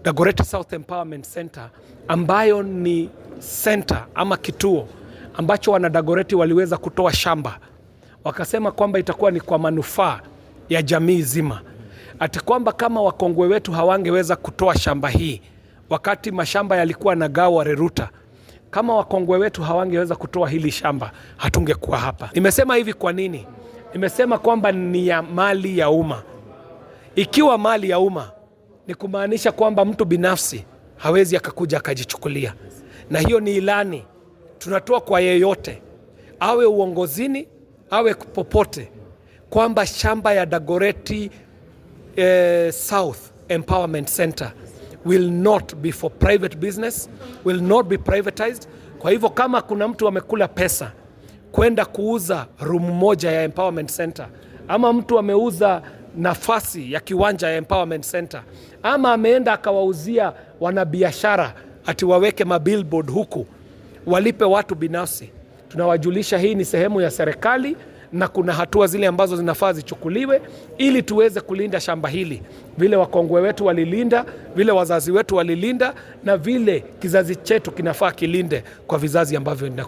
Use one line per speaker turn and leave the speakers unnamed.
Dagoretti South Empowerment Center, ambayo ni center ama kituo ambacho wana Dagoretti waliweza kutoa shamba, wakasema kwamba itakuwa ni kwa manufaa ya jamii zima, ati kwamba kama wakongwe wetu hawangeweza kutoa shamba hii wakati mashamba yalikuwa nagawa Reruta, kama wakongwe wetu hawangeweza kutoa hili shamba, hatungekuwa hapa. Nimesema hivi kwa nini? Nimesema kwamba ni ya mali ya umma. Ikiwa mali ya umma, ni kumaanisha kwamba mtu binafsi hawezi akakuja akajichukulia, na hiyo ni ilani tunatoa kwa yeyote, awe uongozini, awe popote, kwamba shamba ya Dagoretti South Empowerment Center will not be for private business, will not be privatized. Kwa hivyo kama kuna mtu amekula pesa kwenda kuuza room moja ya Empowerment Center, ama mtu ameuza nafasi ya kiwanja ya Empowerment Center, ama ameenda akawauzia wanabiashara ati waweke mabillboard huku walipe watu binafsi, tunawajulisha hii ni sehemu ya serikali na kuna hatua zile ambazo zinafaa zichukuliwe ili tuweze kulinda shamba hili vile wakongwe wetu walilinda, vile wazazi wetu walilinda, na vile kizazi chetu kinafaa kilinde kwa vizazi ambavyo vinakuja.